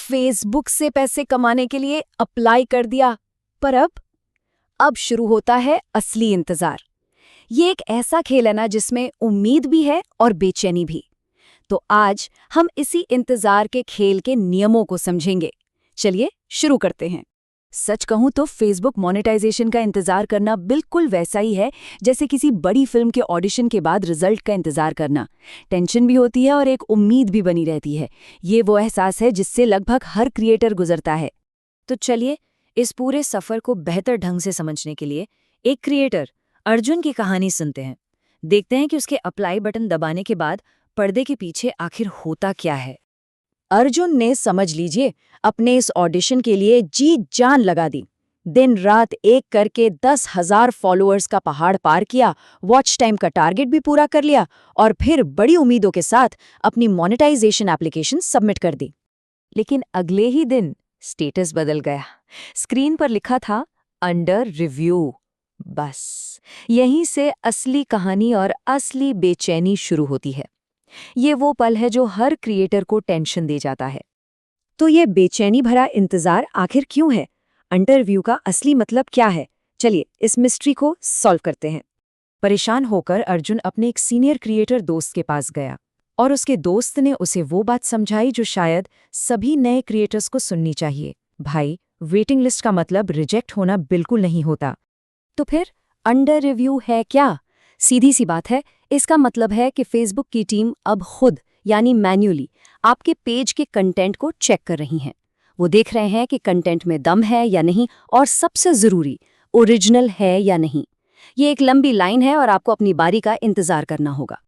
Facebook से पैसे कमाने के लिए अप्लाई कर दिया। पर अब शुरू होता है असली इंतजार। ये एक ऐसा खेल है ना जिसमें उम्मीद भी है और बेचैनी भी। तो आज हम इसी इंतजार के खेल के नियमों को समझेंगे। चलिए शुरू करते हैं। सच कहूं तो फेसबुक मोनेटाइजेशन का इंतजार करना बिल्कुल वैसा ही है जैसे किसी बड़ी फिल्म के ऑडिशन के बाद रिजल्ट का इंतजार करना। टेंशन भी होती है और एक उम्मीद भी बनी रहती है। ये वो एहसास है जिससे लगभग हर क्रिएटर गुजरता है। तो चलिए इस पूरे सफर को बेहतर ढंग से समझने के लिए एक क्रिएटर अर्जुन की कहानी सुनते हैं। देखते हैं कि उसके अप्लाई बटन दबाने के बाद पर्दे के पीछे आखिर होता क्या है। अर्जुन ने, समझ लीजिए, अपने इस ऑडिशन के लिए जी जान लगा दी। दिन रात एक करके 10,000 फॉलोअर्स का पहाड़ पार किया, वॉच टाइम का टारगेट भी पूरा कर लिया और फिर बड़ी उम्मीदों के साथ अपनी मोनेटाइजेशन एप्लीकेशन सबमिट कर दी। लेकिन अगले ही दिन स्टेटस बदल गया। स्क्रीन पर लिखा था अंडर रिव्यू। बस यहीं से असली कहानी और असली बेचैनी शुरू होती है। ये वो पल है जो हर क्रिएटर को टेंशन दे जाता है। तो ये बेचैनी भरा इंतजार आखिर क्यों है? अंडरव्यू का असली मतलब क्या है? चलिए इस मिस्ट्री को सॉल्व करते हैं। परेशान होकर अर्जुन अपने एक सीनियर क्रिएटर दोस्त के पास गया और उसके दोस्त ने उसे वो बात समझाई जो शायद सभी नए क्रिएटर्स को सुननी चाहिए। भाई, वेटिंग लिस्ट का मतलब रिजेक्ट होना बिल्कुल नहीं होता। तो फिर अंडर रिव्यू है क्या? सीधी सी बात है, इसका मतलब है कि फेसबुक की टीम अब खुद यानी मैन्युअली आपके पेज के कंटेंट को चेक कर रही हैं। वो देख रहे हैं कि कंटेंट में दम है या नहीं और सबसे ज़रूरी, ओरिजिनल है या नहीं। ये एक लंबी लाइन है और आपको अपनी बारी का इंतज़ार करना होगा।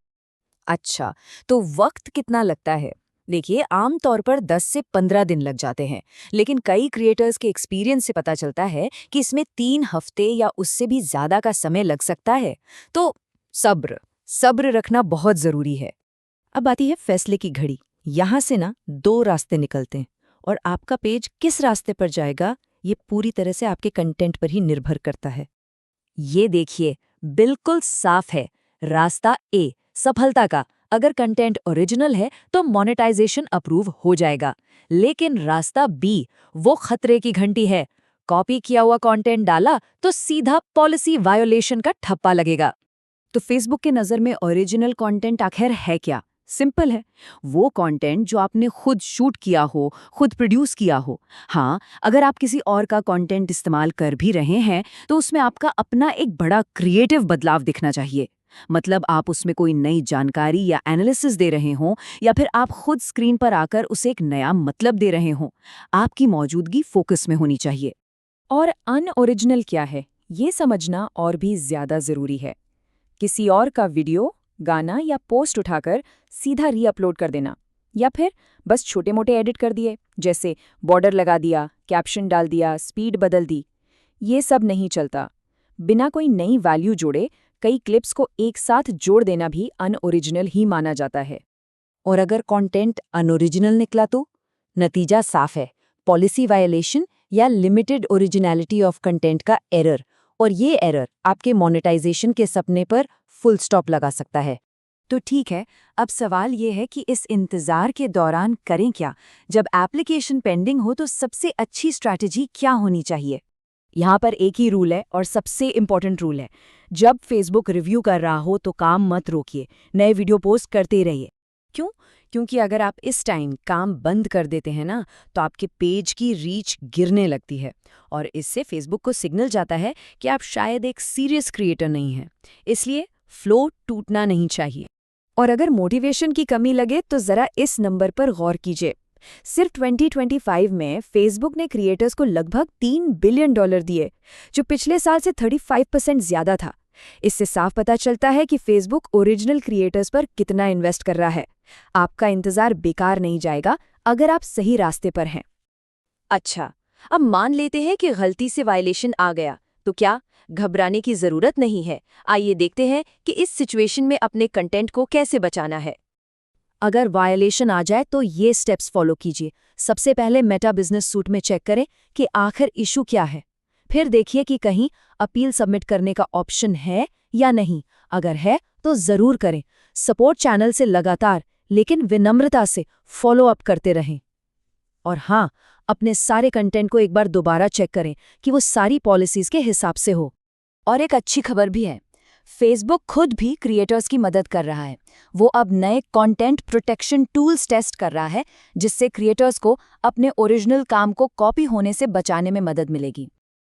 अच्छा, तो वक्त कितना लगता है? देखिए, आमतौर पर 10 से 15 दिन लग जाते हैं, लेकिन कई क्रिएटर्स के एक्सपीरियंस से पता चलता है कि इसमें 3 हफ्ते या उससे भी ज़्यादा का समय लग सकता है। तो सब्र रखना बहुत ज़रूरी है। अब आती है फैसले की घड़ी। यहाँ से ना 2 रास्ते निकलते हैं और आपका पेज किस रास्ते पर जाएगा ये पूरी तरह से आपके कंटेंट पर ही निर्भर करता है। ये देखिए, बिल्कुल साफ है। रास्ता ए, सफलता का। अगर कंटेंट ओरिजिनल है तो मोनेटाइजेशन अप्रूव हो जाएगा। लेकिन रास्ता बी, वो खतरे की घंटी है। कॉपी किया हुआ कंटेंट डाला तो सीधा पॉलिसी वायोलेशन का ठप्पा लगेगा। तो फेसबुक के नज़र में ओरिजिनल कंटेंट आखिर है क्या? सिंपल है, वो कंटेंट जो आपने खुद शूट किया हो, खुद प्रोड्यूस किया हो। हाँ, अगर आप किसी और का कंटेंट इस्तेमाल कर भी रहे हैं तो उसमें आपका अपना एक बड़ा क्रिएटिव बदलाव दिखना चाहिए। मतलब आप उसमें कोई नई जानकारी या एनालिसिस दे रहे हों या फिर आप खुद स्क्रीन पर आकर उसे एक नया मतलब दे रहे हों। आपकी मौजूदगी फोकस में होनी चाहिए। और अनओरिजिनल क्या है, ये समझना और भी ज़्यादा ज़रूरी है। किसी और का वीडियो, गाना या पोस्ट उठाकर सीधा रीअपलोड कर देना, या फिर बस छोटे मोटे एडिट कर दिए, जैसे बॉर्डर लगा दिया, कैप्शन डाल दिया, स्पीड बदल दी, ये सब नहीं चलता। बिना कोई नई वैल्यू जोड़े कई क्लिप्स को एक साथ जोड़ देना भी अनओरिजिनल ही माना जाता है। और अगर कंटेंट अनओरिजिनल निकला तो नतीजा साफ है, पॉलिसी वायलेशन या लिमिटेड ओरिजिनलिटी ऑफ कंटेंट का एरर। और ये एरर आपके मोनेटाइजेशन के सपने पर फुल स्टॉप लगा सकता है। तो ठीक है, अब सवाल ये है कि इस इंतज़ार के दौरान करें क्या? जब एप्लीकेशन पेंडिंग हो तो सबसे अच्छी स्ट्रैटेजी क्या होनी चाहिए? यहाँ पर एक ही रूल है और सबसे इम्पोर्टेंट रूल है। जब फेसबुक रिव्यू कर रहा हो तो काम मत रोकिए, नए वीडियो पोस्ट करते रहिए। क्यों? क्योंकि अगर आप इस टाइम काम बंद कर देते हैं ना, तो आपके पेज की रीच गिरने लगती है और इससे फेसबुक को सिग्नल जाता है कि आप शायद एक सीरियस क्रिएटर नहीं हैं। इसलिए फ्लो टूटना नहीं चाहिए। और अगर मोटिवेशन की कमी लगे तो ज़रा इस नंबर पर गौर कीजिए। सिर्फ 2025 में फेसबुक ने क्रिएटर्स को लगभग $3 बिलियन दिए, जो पिछले साल से 35% ज़्यादा था। इससे साफ पता चलता है कि फेसबुक ओरिजिनल क्रिएटर्स पर कितना इन्वेस्ट कर रहा है। आपका इंतज़ार बेकार नहीं जाएगा अगर आप सही रास्ते पर हैं। अच्छा, अब मान लेते हैं कि गलती से वायलेशन आ गया, तो क्या घबराने की ज़रूरत नहीं है। आइए देखते हैं कि इस सिचुएशन में अपने कंटेंट को कैसे बचाना है। अगर वायलेशन आ जाए तो ये स्टेप्स फॉलो कीजिए। सबसे पहले मेटा बिजनेस सूट में चेक करें कि आखिर इशू क्या है। फिर देखिए कि कहीं अपील सबमिट करने का ऑप्शन है या नहीं। अगर है तो ज़रूर करें। सपोर्ट चैनल से लगातार लेकिन विनम्रता से फॉलो अप करते रहें। और हाँ, अपने सारे कंटेंट को एक बार दोबारा चेक करें कि वो सारी पॉलिसीज के हिसाब से हो। और एक अच्छी खबर भी है, फेसबुक खुद भी क्रिएटर्स की मदद कर रहा है। वो अब नए कंटेंट प्रोटेक्शन टूल्स टेस्ट कर रहा है, जिससे क्रिएटर्स को अपने ओरिजिनल काम को कॉपी होने से बचाने में मदद मिलेगी।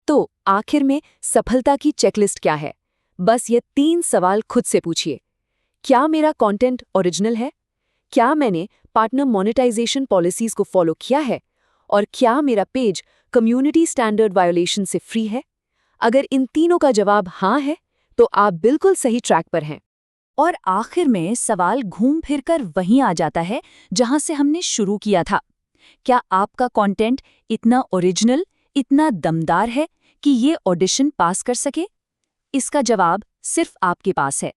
तो आखिर में सफलता की चेकलिस्ट क्या है? बस ये 3 सवाल खुद से पूछिए। क्या मेरा कंटेंट ओरिजिनल है? क्या मैंने पार्टनर मोनेटाइजेशन पॉलिसीज को फॉलो किया है? और क्या मेरा पेज कम्युनिटी स्टैंडर्ड वायोलेशन से फ्री है? अगर इन तीनों का जवाब हाँ है, तो आप बिल्कुल सही ट्रैक पर हैं। और आखिर में सवाल घूम फिर कर वहीं आ जाता है जहां से हमने शुरू किया था। क्या आपका कंटेंट इतना ओरिजिनल, इतना दमदार है कि ये ऑडिशन पास कर सके? इसका जवाब सिर्फ आपके पास है।